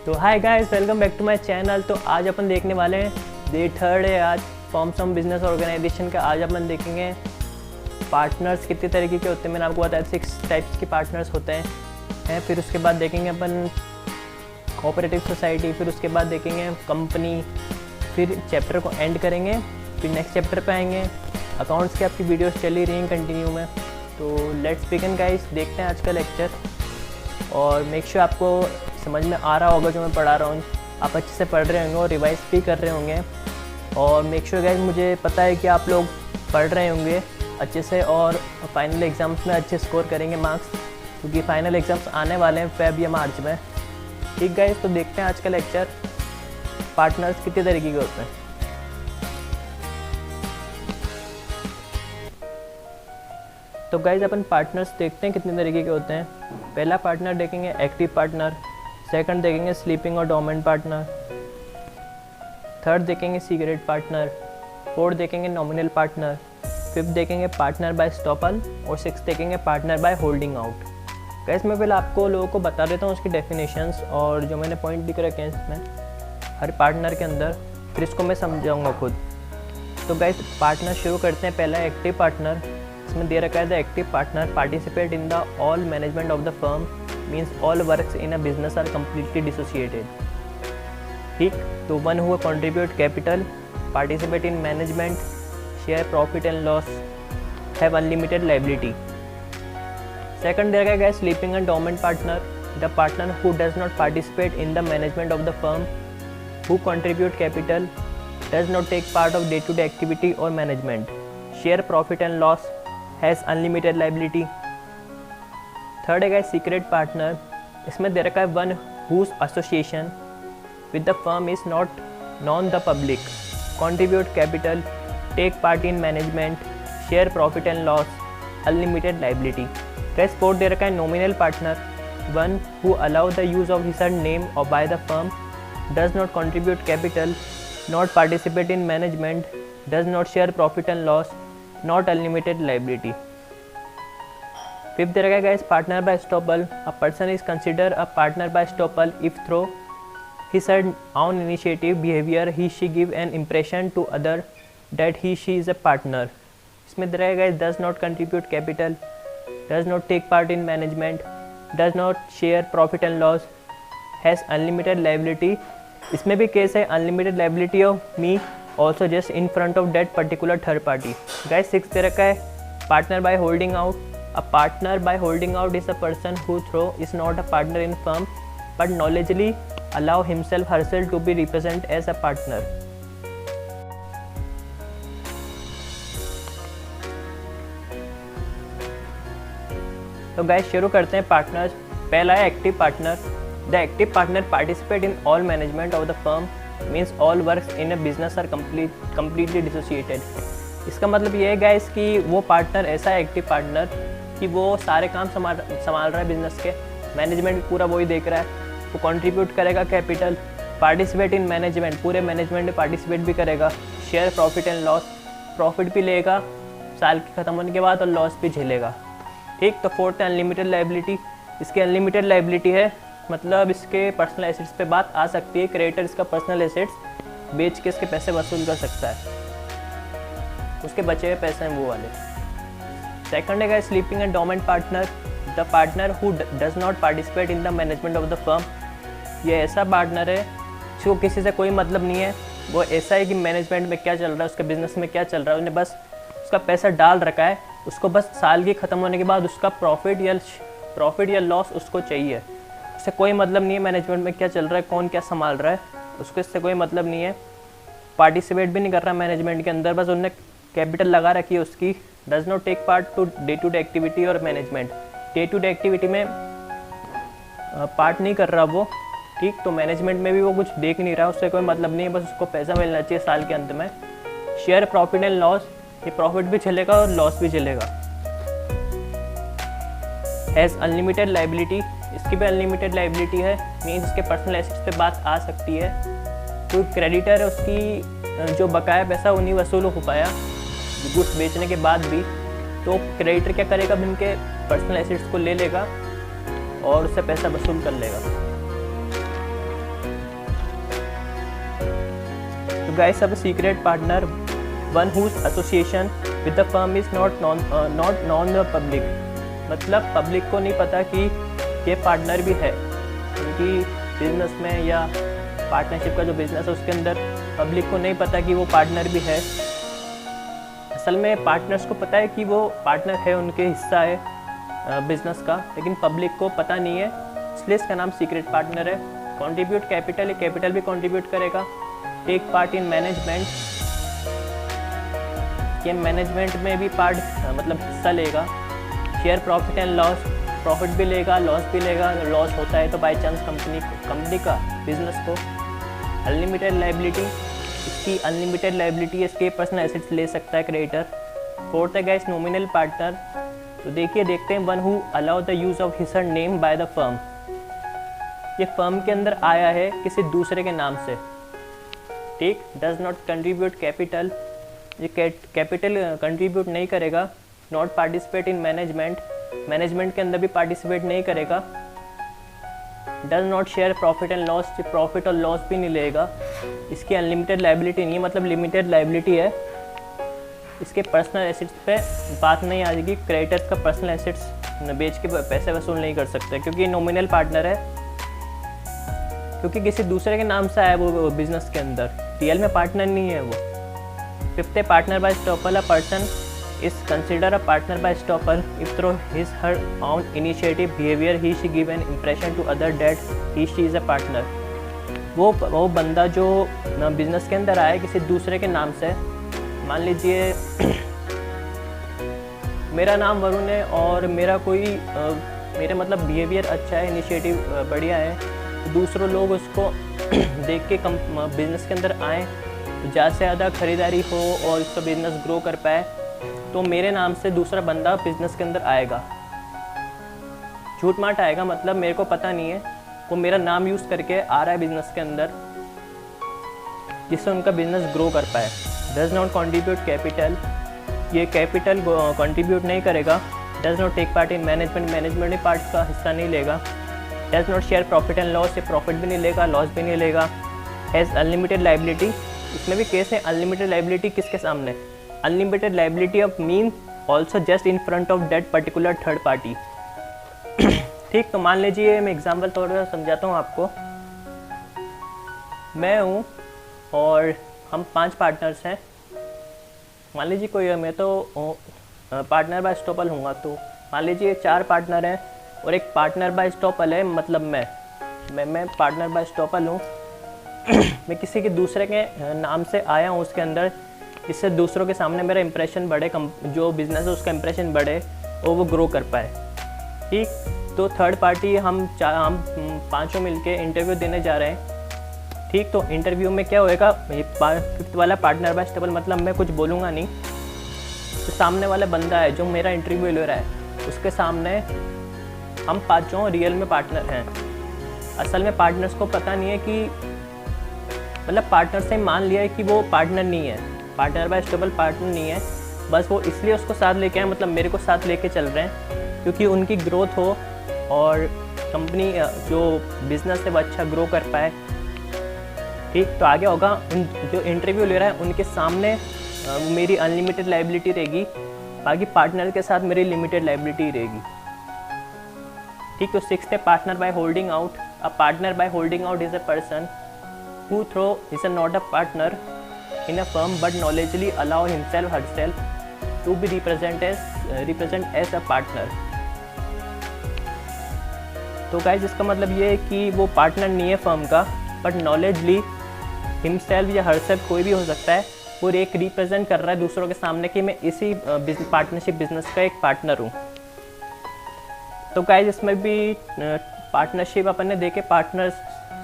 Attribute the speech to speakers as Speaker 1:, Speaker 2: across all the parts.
Speaker 1: तो hi guys, welcome back to my channel. तो आज अपन देखने वाले हैं, डे 3 है आज फॉर्म सम बिजनेस ऑर्गेनाइजेशन का। आज अपन देखेंगे पार्टनर्स कितने तरीके के होते हैं। मैंने आपको बताया 6 टाइप्स के पार्टनर्स होते हैं। फिर उसके बाद देखेंगे अपन कोऑपरेटिव सोसाइटी, फिर उसके बाद देखेंगे कंपनी, फिर चैप्टर को एंड करेंगे, फिर नेक्स्ट चैप्टर पे आएंगे। अकाउंट्स की आपकी वीडियोस चल ही रही हैं कंटिन्यू में। तो लेट्स बिगिन गाइस, देखते हैं आज का लेक्चर। और मेक श्योर आपको समझ में आ रहा होगा जो मैं पढ़ा रहा हूँ, आप अच्छे से पढ़ रहे होंगे और रिवाइज भी कर रहे होंगे। और मेक श्योर गाइस, मुझे पता है कि आप लोग पढ़ रहे होंगे अच्छे से और फाइनल एग्ज़ाम्स में अच्छे स्कोर करेंगे मार्क्स, क्योंकि फाइनल एग्ज़ाम्स आने वाले हैं फेब या मार्च में। ठीक गाइस, तो देखते हैं आज का लेक्चर। पार्टनर्स कितने तरीके के होते हैं। तो गाइज अपन पार्टनर्स देखते हैं कितने तरीके के होते हैं। पहला पार्टनर देखेंगे एक्टिव पार्टनर, सेकंड देखेंगे स्लीपिंग और डोमेंट पार्टनर, थर्ड देखेंगे सीक्रेट पार्टनर, फोर्थ देखेंगे नॉमिनल पार्टनर, फिफ्थ देखेंगे पार्टनर बाय स्टॉपल और सिक्स्थ देखेंगे partner by holding out. Guys मैं पहले आपको लोगों को बता देता हूँ उसकी डेफिनेशंस और जो मैंने पॉइंट लिख रखे हैं इसमें हर पार्टनर के अंदर, फिर इसको मैं समझाऊँगा खुद। तो गाइस पार्टनर शुरू करते हैं। पहला एक्टिव पार्टनर, इसमें दे रखा है the active partner participate in the all management of the firm, means all works in a business are completely dissociated. ठीक, तो one who contribute capital, participate in management, share profit and loss, have unlimited liability. Second दे रखा है sleeping and dormant partner, the partner who does not participate in the management of the firm, who contribute capital, does not take part of day to day activity और management, share profit and loss, has unlimited liability. Third है secret partner, इसमें दे रखा है one whose association with the firm is not known the public, contribute capital, take part in management, share profit and loss, unlimited liability. Guys fourth दे रखा है nominal partner, one who allow the use of his name और by the firm, does not contribute capital, not participate in management, does not share profit and loss, not unlimited liability. Fifth there are guys partner by estoppel, a person is considered a partner by estoppel if through his own initiative behavior he she give an impression to other that he she is a partner. इसमें there are guys does not contribute capital, does not take part in management, does not share profit and loss, has unlimited liability. इसमें भी case है unlimited liability of me also just in front of that particular third party. Guys sixth दे रखा है partner by holding out, a partner by holding out is a person who through is not a partner in firm but knowledgeably allow himself herself to be represent as a partner. तो guys शुरू करते हैं partners. पहला है active partner, the active partner participate in all management of the firm, means all works in a business are completely dissociated. इसका मतलब ये है गाइस कि वो पार्टनर ऐसा है एक्टिव पार्टनर कि वो सारे काम संभाल रहा है बिजनेस के, मैनेजमेंट पूरा वही देख रहा है, वो कंट्रीब्यूट करेगा कैपिटल, पार्टिसिपेट इन मैनेजमेंट, पूरे मैनेजमेंट में पार्टिसिपेट भी करेगा, share profit and loss, profit भी लेगा साल के ख़त्म होने के बाद और लॉस भी झेलेगा। ठीक, तो फोर्थ है अनलिमिटेड लाइबिलिटी। इसकी अनलिमिटेड लाइबिलिटी है, मतलब इसके पर्सनल एसेट्स पे बात आ सकती है। क्रिएटर इसका पर्सनल एसेट्स बेच के इसके पैसे वसूल कर सकता है, उसके बचे हुए पैसे हैं वो वाले। सेकंड है sleeping and dormant partner, the partner who does not participate in the management of the firm. ये ऐसा पार्टनर है जिसको किसी से कोई मतलब नहीं है, वो ऐसा है कि मैनेजमेंट में क्या चल रहा है, उसके बिजनेस में क्या चल रहा है, उन्हें बस उसका पैसा डाल रखा है, उसको बस साल की ख़त्म होने के बाद उसका प्रॉफिट या लॉस उसको चाहिए। उससे कोई मतलब नहीं है मैनेजमेंट में क्या चल रहा है, कौन क्या संभाल रहा है, उसको इससे कोई मतलब नहीं है। पार्टिसिपेट भी नहीं कर रहा मैनेजमेंट के अंदर, बस उन्होंने कैपिटल लगा रखी है उसकी। Does not take part to day activity और management, day to day activity में पार्ट नहीं कर रहा वो। ठीक, तो मैनेजमेंट में भी वो कुछ देख नहीं रहा, उससे कोई मतलब नहीं है, बस उसको पैसा मिलना चाहिए साल के अंत में। शेयर प्रॉफिट एंड लॉस, ये प्रॉफिट भी चलेगा और लॉस भी चलेगा। हैज़ अनलिमिटेड लाइबिलिटी, इसकी भी अनलिमिटेड लाइबिलिटी है, मीन्स इसके पर्सनल एसेट्स पे बात आ सकती है। कोई क्रेडिटर है, उसकी जो बकाया पैसा वो नहीं वसूल हो पाया गुड्स बेचने के बाद भी, तो क्रेडिटर क्या करेगा, भी उनके पर्सनल एसेट्स को ले लेगा और उससे पैसा वसूल कर लेगा। तो गाइस अब secret partner one whose association with the firm is not known the public, मतलब पब्लिक को नहीं पता कि ये पार्टनर भी है उनकी बिजनेस में, या पार्टनरशिप का जो बिज़नेस है उसके अंदर पब्लिक को नहीं पता कि वो पार्टनर भी है। असल में पार्टनर्स को पता है कि वो पार्टनर है, उनके हिस्सा है बिजनेस का, लेकिन पब्लिक को पता नहीं है, इसलिए इसका नाम सीक्रेट पार्टनर है। कंट्रीब्यूट कैपिटल, ये कैपिटल भी कंट्रीब्यूट करेगा। टेक पार्ट इन मैनेजमेंट, ये मैनेजमेंट में भी पार्ट मतलब हिस्सा लेगा। Share profit and loss, profit भी लेगा, लॉस भी लेगा। लॉस होता है तो बाई चांस कंपनी का बिजनेस को। अनलिमिटेड लाइबिलिटी, इसकी अनलिमिटेड लाइबिलिटी है, इसके पर्सनल एसेट्स ले सकता है क्रेडिटर। फोर्थ है गाइस नॉमिनल पार्टनर, तो देखते हैं one who allow the use of his name by the firm, ये फर्म के अंदर आया है किसी दूसरे के नाम से, ठीक। डज नॉट कंट्रीब्यूट कैपिटल, ये कैपिटल कंट्रीब्यूट नहीं करेगा। Not participate in management, management के अंदर भी पार्टिसिपेट नहीं करेगा। Does not share profit and loss, profit और लॉस भी नहीं लेगा। इसकी अनलिमिटेड लाइबिलिटी नहीं है, मतलब लिमिटेड लाइबिलिटी है। इसके पर्सनल एसेट्स पे बात नहीं आएगी, क्रेडिटर्स का पर्सनल एसेट्स बेच के पैसे वसूल नहीं कर सकते, क्योंकि नॉमिनल पार्टनर है, क्योंकि किसी दूसरे के नाम से आया वो बिजनेस के अंदर, रियल में पार्टनर नहीं है वो। फिफ्थ है partner by stopper, a person is considered a partner by stopper if through his her own initiative behavior he she give an impression to other that he she is a partner। वो बंदा जो business के अंदर आया किसी दूसरे के नाम से, मान लीजिए मेरा नाम वरुण है और मेरा कोई मेरा मतलब बिहेवियर अच्छा है, इनिशिएटिव बढ़िया है, तो दूसरों लोग उसको देख के बिजनेस के अंदर आए, तो ज़्यादा से ज़्यादा खरीदारी हो और उसका बिजनेस ग्रो कर पाए, तो मेरे नाम से दूसरा बंदा बिजनेस के अंदर आएगा। झूठ माट आएगा, मतलब मेरे को पता नहीं है, वो मेरा नाम यूज़ करके आ रहा है बिजनेस के अंदर, जिससे उनका बिजनेस ग्रो कर पाए। डज नॉट कंट्रीब्यूट कैपिटल, ये कैपिटल कंट्रीब्यूट नहीं करेगा। Does not take part in management, management में पार्ट का हिस्सा नहीं लेगा। Does not share profit and loss, ये प्रॉफिट भी नहीं लेगा, लॉस भी नहीं लेगा। हैज़ अनलिमिटेड लाइबिलिटी, इसमें भी केस है अनलिमिटेड लाइबिलिटी किसके सामने, unlimited liability of mean also just in front of that particular third party, ठीक। तो मान लीजिए मैं एग्जाम्पल तौर पर समझाता हूँ आपको, मैं हूँ और हम 5 पार्टनर्स हैं। मान लीजिए कोई, मैं तो पार्टनर बाय स्टॉपल हूँगा, तो मान लीजिए 4 पार्टनर हैं और एक पार्टनर बाय स्टॉपल है, मतलब मैं पार्टनर बाय स्टॉपल हूँ। मैं किसी के दूसरे के नाम से आया हूँ उसके अंदर, इससे दूसरों के सामने मेरा इंप्रेशन बढ़े, जो बिज़नेस है उसका इंप्रेशन बढ़े और वो ग्रो कर पाए, ठीक। तो थर्ड पार्टी हम 5 मिलके इंटरव्यू देने जा रहे हैं, ठीक। तो इंटरव्यू में क्या होएगा, फिफ्थ वाला पार्टनर बाय स्टॉपल, मतलब मैं कुछ बोलूँगा नहीं, तो सामने वाला बंदा है जो मेरा इंटरव्यू ले रहा है, उसके सामने हम 5 रियल में पार्टनर हैं। असल में पार्टनर्स को पता नहीं है कि, मतलब पार्टनर से मान लिया है कि वो पार्टनर नहीं है, पार्टनर बाय स्टॉपल पार्टनर नहीं है, बस वो इसलिए उसको साथ लेके आए, मतलब मेरे को साथ लेके चल रहे हैं, क्योंकि उनकी ग्रोथ हो और कंपनी जो बिज़नेस है वो अच्छा ग्रो कर पाए, ठीक। तो आगे होगा उन जो इंटरव्यू ले रहा है उनके सामने मेरी अनलिमिटेड लाइबिलिटी रहेगी, बाकी पार्टनर के साथ मेरी लिमिटेड लाइबिलिटी रहेगी, ठीक। तो सिक्स्थ है partner by holding out, a partner by holding out is a person who through is not a partner in a firm but knowledgeably allow himself herself to be represent as a partner। तो guys इसका मतलब ये है कि वो partner नहीं है firm का, बट नॉलेजली हिमसेल्फ या हरसेल्फ कोई भी हो सकता है, वो एक रिप्रेजेंट कर रहा है दूसरों के सामने कि मैं इसी पार्टनरशिप बिजनेस का एक पार्टनर हूँ। तो गाइस इसमें भी पार्टनरशिप अपन ने देखे, पार्टनर्स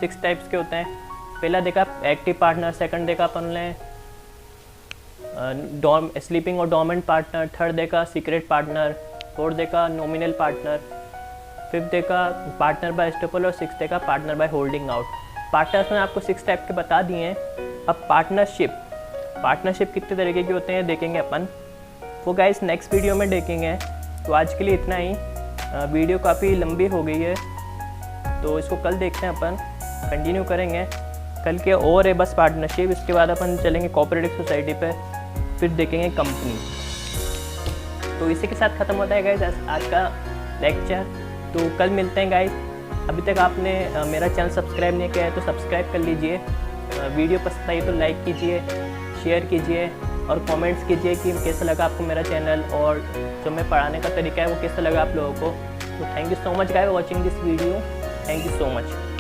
Speaker 1: 6 टाइप्स के होते हैं। पहला देखा एक्टिव पार्टनर, सेकंड देखा अपन ने स्लीपिंग और डोमेंट पार्टनर, थर्ड देखा सीक्रेट पार्टनर, फोर्थ देखा नॉमिनल पार्टनर, फिफ्थ देखा पार्टनर बाय स्टॉपल और सिक्स देखा partner by holding out. Partners में आपको 6 टाइप के बता दिए हैं। अब पार्टनरशिप कितने तरीके के होते हैं देखेंगे अपन, वो गाइस नेक्स्ट वीडियो में देखेंगे। तो आज के लिए इतना ही, वीडियो काफ़ी लंबी हो गई है, तो इसको कल देखते हैं अपन, कंटिन्यू करेंगे। कल के और है बस पार्टनरशिप, इसके बाद अपन चलेंगे कोऑपरेटिव सोसाइटी पे, फिर देखेंगे कंपनी। तो इसी के साथ ख़त्म होता है गाइस आज का लेक्चर। तो कल मिलते हैं गाइस। अभी तक आपने मेरा चैनल सब्सक्राइब नहीं किया है तो सब्सक्राइब कर लीजिए। वीडियो पसंद आई तो लाइक कीजिए, शेयर कीजिए और कमेंट्स कीजिए कि कैसा लगा आपको मेरा चैनल और जो मैं पढ़ाने का तरीका है वो कैसा लगा आप लोगों को। तो thank you so much guys for watching this video. Thank you so much.